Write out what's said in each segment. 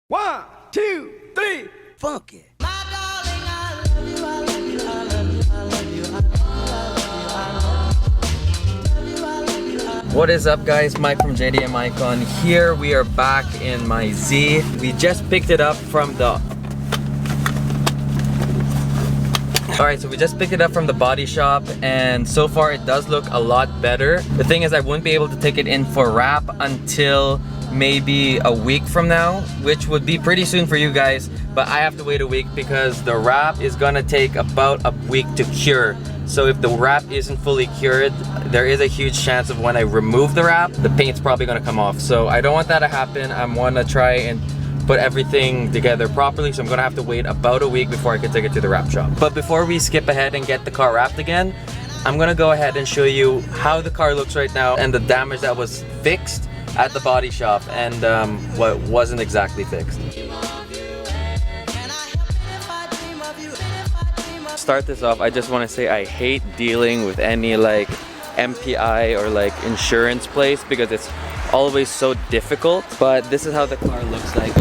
1, 2, 3, funky. What is up, guys? Mike from JDM Icon here. We are back in my Z. We just picked it up from the we just picked it up from the body shop, and so far it does look a lot better. The thing is, I wouldn't be able to take it in for wrap until maybe a week from now, which would be pretty soon for you guys, but I have to wait a week because the wrap is gonna take about a week to cure. So if the wrap isn't fully cured, there is a huge chance of when I remove the wrap, the paint's probably gonna come off. So I don't want that to happen. I wanna try and put everything together properly, so I'm gonna have to wait about a week before I can take it to the wrap shop. But before we skip ahead and get the car wrapped again, I'm gonna go ahead and show you how the car looks right now and the damage that was fixed at the body shop and what wasn't exactly fixed. Start this off, I just want to say I hate dealing with any like MPI or like insurance place because it's always so difficult. But this is how the car looks like.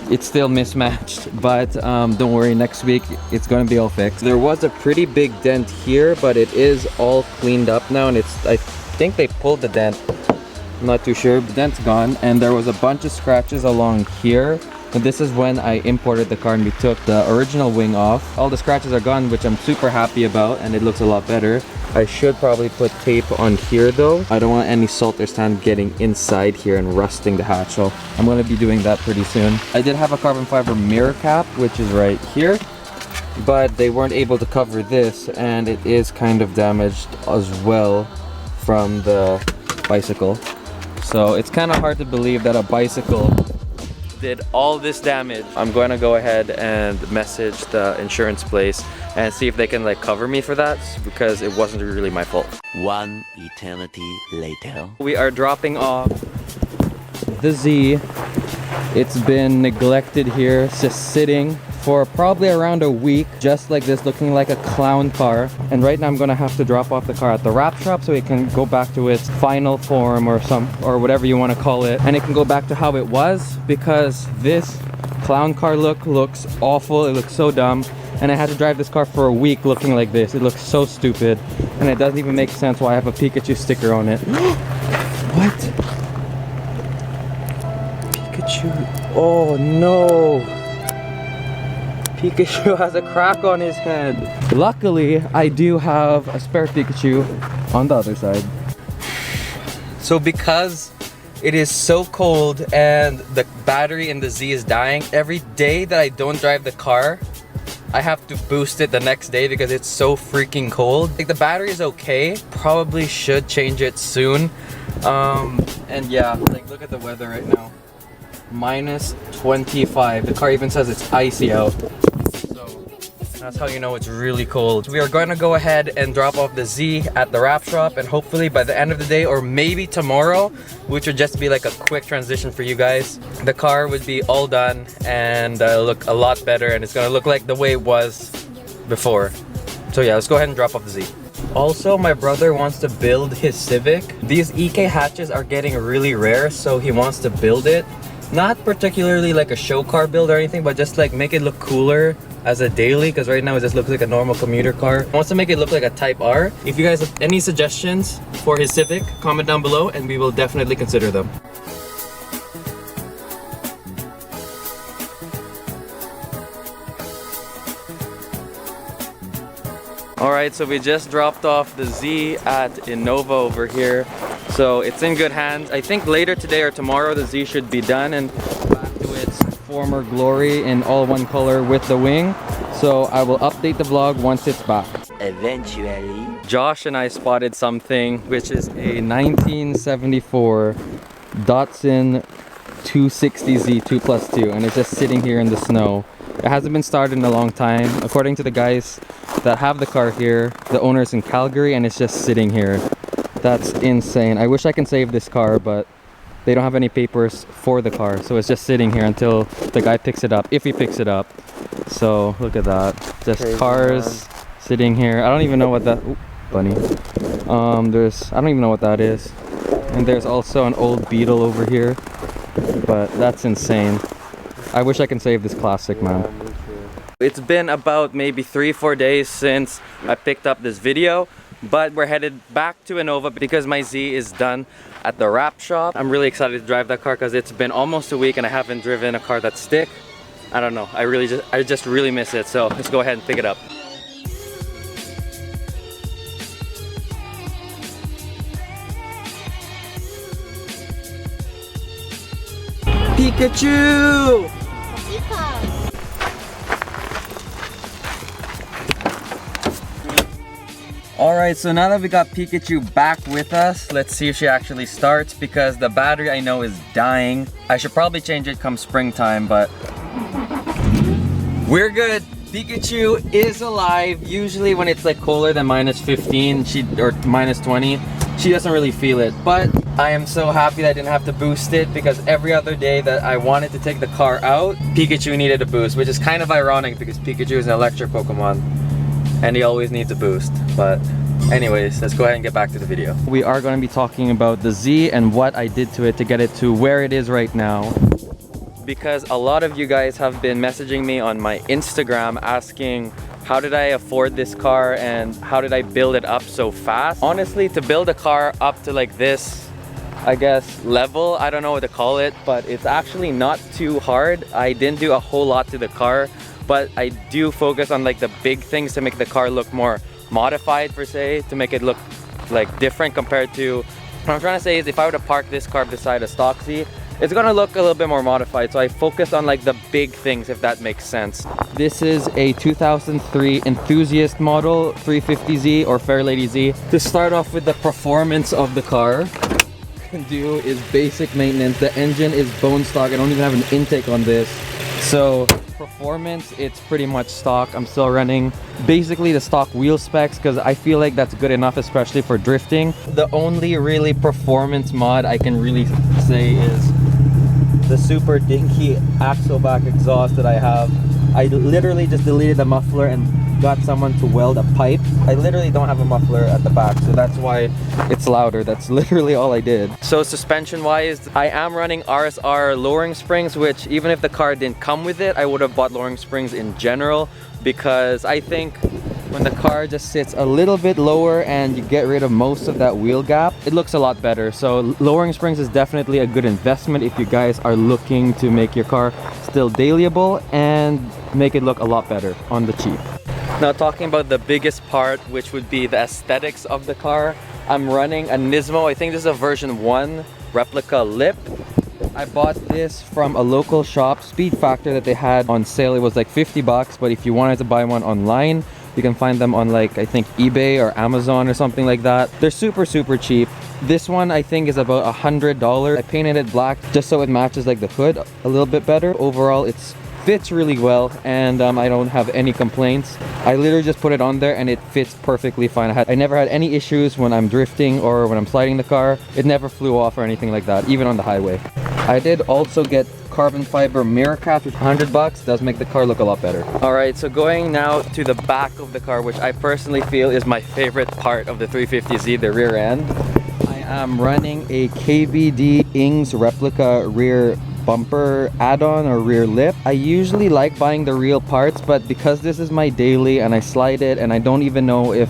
It's still mismatched, but don't worry, next week it's gonna be all fixed. There was a pretty big dent here, but it is all cleaned up now, and I think they pulled the dent. I'm not too sure. The dent's gone, and there was a bunch of scratches along here. And this is when I imported the car and we took the original wing off. All the scratches are gone, which I'm super happy about, and it looks a lot better. I should probably put tape on here though. I don't want any salt or sand getting inside here and rusting the hatch, so I'm going to be doing that pretty soon. I did have a carbon fiber mirror cap, which is right here, but they weren't able to cover this, and it is kind of damaged as well from the bicycle. So it's kind of hard to believe that a bicycle did all this damage. I'm going to go ahead and message the insurance place and see if they can like cover me for that, because it wasn't really my fault. One eternity later. We are dropping off the Z. It's been neglected here. It's just sitting for probably around a week, just like this, looking like a clown car. And right now I'm gonna have to drop off the car at the wrap shop so it can go back to its final form or whatever you want to call it, and it can go back to how it was, because this clown car looks awful. It looks so dumb, and I had to drive this car for a week looking like this. It looks so stupid, and it doesn't even make sense why I have a Pikachu sticker on it. What? Pikachu? Oh no! Pikachu has a crack on his head. Luckily, I do have a spare Pikachu on the other side. So because it is so cold and the battery in the Z is dying, every day that I don't drive the car, I have to boost it the next day because it's so freaking cold. Like, the battery is okay. Probably should change it soon. And yeah, like, look at the weather right now. Minus 25. The car even says it's icy out. That's how you know it's really cold. We are going to go ahead and drop off the Z at the wrap shop, and hopefully by the end of the day or maybe tomorrow, which would just be like a quick transition for you guys, the car would be all done and look a lot better, and it's going to look like the way it was before. So yeah, let's go ahead and drop off the Z. Also, my brother wants to build his Civic. These EK hatches are getting really rare, so he wants to build it. Not particularly like a show car build or anything, but just like make it look cooler as a daily, because right now it just looks like a normal commuter car. He wants to make it look like a Type R. If you guys have any suggestions for his Civic, comment down below and we will definitely consider them. Alright, so we just dropped off the Z at Innova over here. So it's in good hands. I think later today or tomorrow the Z should be done and back to its former glory in all one color with the wing. So I will update the vlog once it's back. Eventually. Josh and I spotted something, which is a 1974 Datsun 260Z 2+2, and it's just sitting here in the snow. It hasn't been started in a long time. According to the guys that have the car here, the owner's in Calgary, and it's just sitting here. That's insane. I wish I can save this car, but they don't have any papers for the car, so it's just sitting here until the guy picks it up, if he picks it up. So look at that, just crazy cars sitting here. I don't even know what that, ooh, bunny. I don't even know what that is. And there's also an old Beetle over here, but that's insane. I wish I can save this classic, man. It's been about maybe 3-4 days since I picked up this video, but we're headed back to Innova because my Z is done at the wrap shop. I'm really excited to drive that car because it's been almost a week and I haven't driven a car that's stick. I don't know, I just really miss it, so let's go ahead and pick it up. Pikachu! Alright, so now that we got Pikachu back with us, let's see if she actually starts because the battery I know is dying. I should probably change it come springtime, but we're good. Pikachu is alive. Usually when it's like colder than -15 or -20, she doesn't really feel it. But I am so happy that I didn't have to boost it because every other day that I wanted to take the car out, Pikachu needed a boost, which is kind of ironic because Pikachu is an electric Pokemon and he always needs a boost. But anyways, let's go ahead and get back to the video. We are going to be talking about the Z and what I did to it to get it to where it is right now. Because a lot of you guys have been messaging me on my Instagram asking how did I afford this car and how did I build it up so fast. Honestly, to build a car up to like this, I guess, level, I don't know what to call it, but it's actually not too hard. I didn't do a whole lot to the car, but I do focus on like the big things to make the car look more modified per se, to make it look like different compared to, what I'm trying to say is if I were to park this car beside a stock Z, it's gonna look a little bit more modified, so I focused on like the big things, if that makes sense. This is a 2003 enthusiast model 350Z or Fairlady Z. To start off with the performance of the car, can do is basic maintenance. The engine is bone stock. I don't even have an intake on this, so performance, it's pretty much stock. I'm still running basically the stock wheel specs because I feel like that's good enough, especially for drifting. The only really performance mod I can really say is the super dinky axle back exhaust that I have. I literally just deleted the muffler and got someone to weld a pipe. I literally don't have a muffler at the back, so that's why it's louder. That's literally all I did. So suspension wise, I am running RSR lowering springs, which even if the car didn't come with it, I would have bought lowering springs in general, because I think when the car just sits a little bit lower and you get rid of most of that wheel gap, it looks a lot better. So lowering springs is definitely a good investment if you guys are looking to make your car still dailyable and make it look a lot better on the cheap. Now talking about the biggest part, which would be the aesthetics of the car, I'm running a Nismo, I think this is a version 1 replica lip. I bought this from a local shop, Speed Factor, that they had on sale. It was like 50 bucks, but if you wanted to buy one online, you can find them on like, I think eBay or Amazon or something like that. They're super cheap. This one I think is about $100. I painted it black just so it matches like the hood a little bit better. Overall, it fits really well and I don't have any complaints. I literally just put it on there and it fits perfectly fine. I never had any issues when I'm drifting or when I'm sliding the car. It never flew off or anything like that, even on the highway. I did also get carbon fiber mirror caps, which 100 bucks does make the car look a lot better. All right, so going now to the back of the car, which I personally feel is my favorite part of the 350Z, the rear end. I am running a KBD Ings replica rear bumper add-on or rear lip. I usually like buying the real parts, but because this is my daily and I slide it and I don't even know if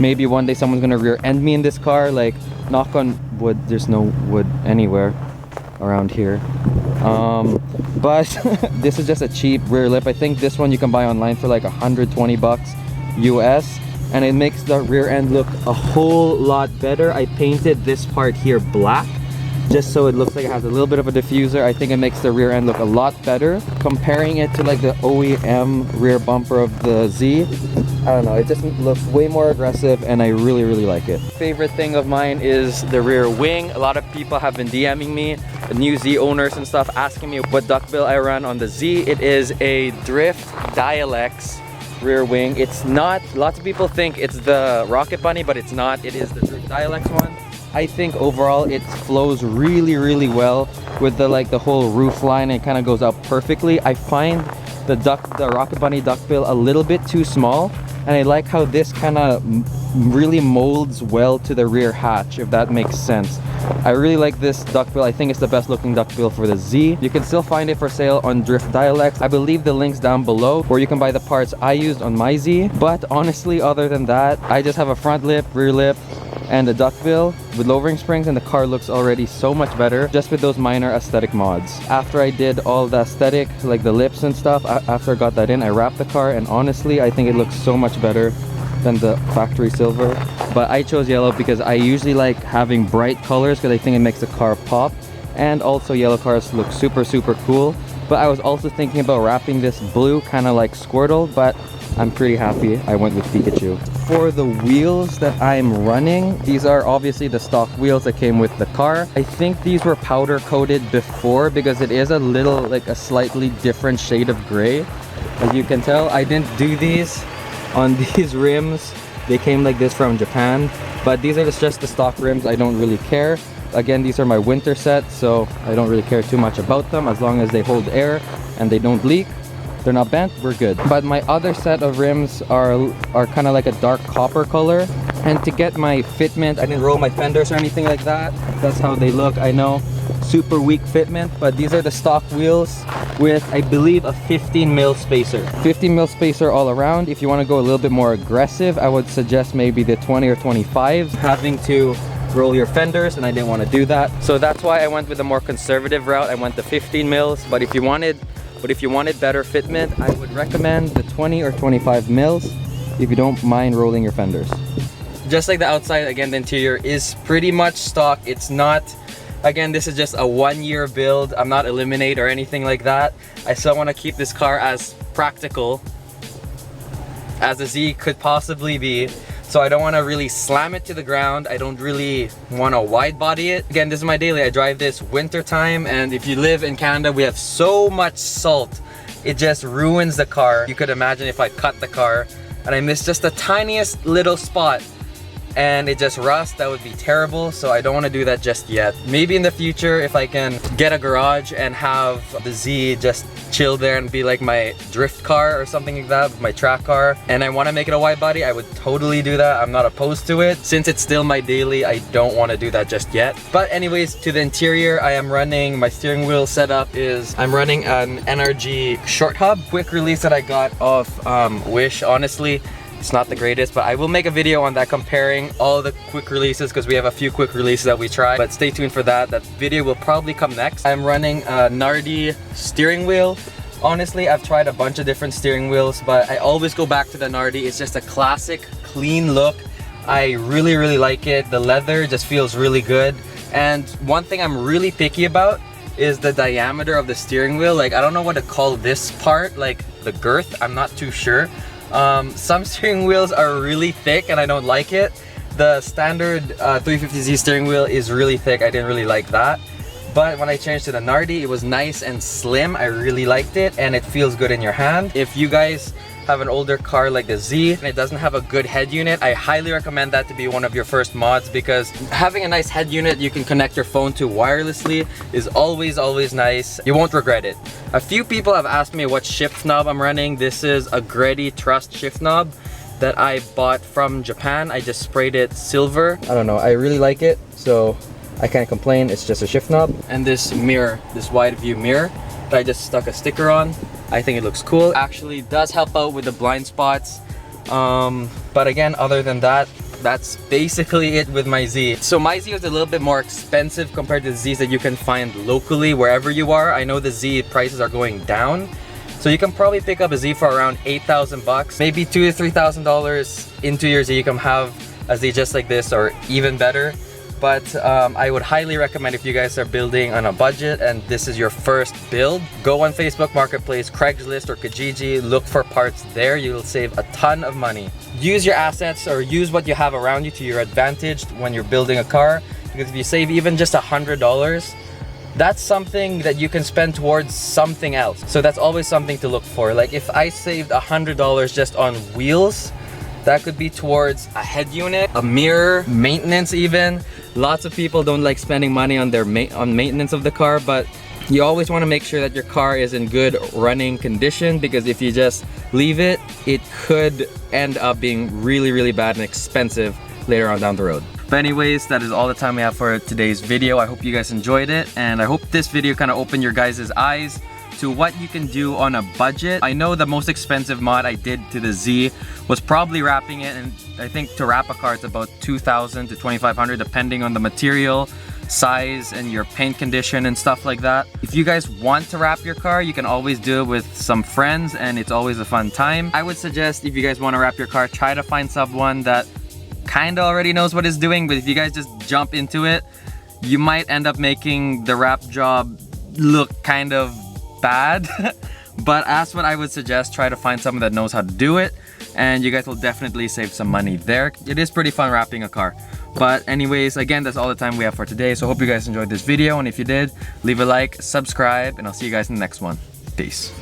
maybe one day someone's gonna rear end me in this car, like knock on wood, there's no wood anywhere around here. But this is just a cheap rear lip. I think this one you can buy online for like 120 bucks US, and it makes the rear end look a whole lot better. I painted this part here black just so it looks like it has a little bit of a diffuser. I think it makes the rear end look a lot better. Comparing it to like the OEM rear bumper of the Z, I don't know, it just looks way more aggressive and I really like it. Favorite thing of mine is the rear wing. A lot of people have been DMing me, the new Z owners and stuff, asking me what duckbill I run on the Z. It is a Drift Dialects rear wing. It's not, lots of people think it's the Rocket Bunny, but it's not. It is the Drift Dialects one. I think overall it flows really well with the whole roof line. It kind of goes out perfectly. I find the Rocket Bunny duckbill a little bit too small. and I like how this kind of really molds well to the rear hatch, if that makes sense. I really like this duckbill. I think it's the best looking duckbill for the Z. You can still find it for sale on Drift Dialects. I believe the link's down below, where you can buy the parts I used on my Z. But honestly, other than that, I just have a front lip, rear lip, and a duckbill with lowering springs, and the car looks already so much better just with those minor aesthetic mods. After I did all the aesthetic, like the lips and stuff, after I got that in, I wrapped the car, and honestly, I think it looks so much better than the factory silver. But I chose yellow because I usually like having bright colors because I think it makes the car pop, and also yellow cars look super cool. But I was also thinking about wrapping this blue, kind of like Squirtle, but I'm pretty happy I went with Pikachu. For the wheels that I'm running, these are obviously the stock wheels that came with the car. I think these were powder coated before because it is a little, like a slightly different shade of gray. As you can tell, I didn't do these on these rims. They came like this from Japan, but these are just the stock rims. I don't really care. Again, these are my winter sets, so I don't really care too much about them. As long as they hold air and they don't leak, they're not bent, we're good. But my other set of rims are kind of like a dark copper color. And to get my fitment, I didn't roll my fenders or anything like that. That's how they look, I know. Super weak fitment, but these are the stock wheels with, I believe, a 15 mil spacer. 15 mil spacer all around. If you want to go a little bit more aggressive, I would suggest maybe the 20 or 25s. Having to roll your fenders, and I didn't want to do that. So that's why I went with a more conservative route. I went the 15 mils, but if you wanted better fitment, I would recommend the 20 or 25 mils if you don't mind rolling your fenders. Just like the outside, again, the interior is pretty much stock. It's not, again, this is just a 1-year build. I'm not Eliminate or anything like that. I still want to keep this car as practical as a Z could possibly be. So I don't want to really slam it to the ground. I don't really want to wide body it. Again, this is my daily. I drive this winter time, and if you live in Canada, we have so much salt. It just ruins the car. You could imagine if I cut the car and I miss just the tiniest little spot and it just rusts, that would be terrible. So I don't want to do that just yet. Maybe in the future, if I can get a garage and have the Z just chill there and be like my drift car or something like that, my track car, and I want to make it a wide body, I would totally do that. I'm not opposed to it. Since it's still my daily, I don't want to do that just yet. But anyways, to the interior, I am running, my steering wheel setup is, I'm running an NRG short hub, quick release that I got off Wish. Honestly, it's not the greatest, but I will make a video on that, comparing all the quick releases, because we have a few quick releases that we try. But stay tuned for that. That video will probably come next. I'm running a Nardi steering wheel. Honestly, I've tried a bunch of different steering wheels, but I always go back to the Nardi. It's just a classic, clean look. I really like it. The leather just feels really good. And one thing I'm really picky about is the diameter of the steering wheel. Like, I don't know what to call this part, like the girth. I'm not too sure. Some steering wheels are really thick and I don't like it. The standard 350Z steering wheel is really thick. I didn't really like that. But when I changed to the Nardi, it was nice and slim. I really liked it, and it feels good in your hand. If you guys have an older car like the Z and it doesn't have a good head unit, I highly recommend that to be one of your first mods, because having a nice head unit you can connect your phone to wirelessly is always nice. You won't regret it. A few people have asked me what shift knob I'm running. This is a Greddy Trust shift knob that I bought from Japan. I just sprayed it silver. I don't know, I really like it, so I can't complain. It's just a shift knob. And this mirror, this wide view mirror that I just stuck a sticker on. I think it looks cool. Actually does help out with the blind spots. But again, other than that, that's basically it with my Z. So my Z is a little bit more expensive compared to the Zs that you can find locally wherever you are. I know the Z prices are going down. So you can probably pick up a Z for around 8,000 bucks. Maybe $2,000 to $3,000 into your Z, you can have a Z just like this or even better. But I would highly recommend, if you guys are building on a budget and this is your first build, go on Facebook Marketplace, Craigslist or Kijiji, look for parts there. You'll save a ton of money. Use your assets or use what you have around you to your advantage when you're building a car, because if you save even just $100, that's something that you can spend towards something else. So that's always something to look for. Like if I saved $100 just on wheels, that could be towards a head unit, a mirror, maintenance even. Lots of people don't like spending money on their maintenance of the car, but You always want to make sure that your car is in good running condition, because if you just leave it, it could end up being really bad and expensive later on down the road. But anyways, that is all the time we have for today's video. I hope you guys enjoyed it, and I hope this video kind of opened your guys' eyes to what you can do on a budget. I know the most expensive mod I did to the Z was probably wrapping it, and I think to wrap a car it's about 2,000 to 2,500 depending on the material, size, and your paint condition and stuff like that. If you guys want to wrap your car, you can always do it with some friends, and it's always a fun time. I would suggest if you guys want to wrap your car, try to find someone that kind of already knows what it's doing, but if you guys just jump into it, you might end up making the wrap job look kind of bad. But as what I would suggest, try to find someone that knows how to do it, and you guys will definitely save some money there. It is pretty fun wrapping a car. But anyways, again, that's all the time we have for today, so hope you guys enjoyed this video, and if you did, leave a like, subscribe, and I'll see you guys in the next one. Peace.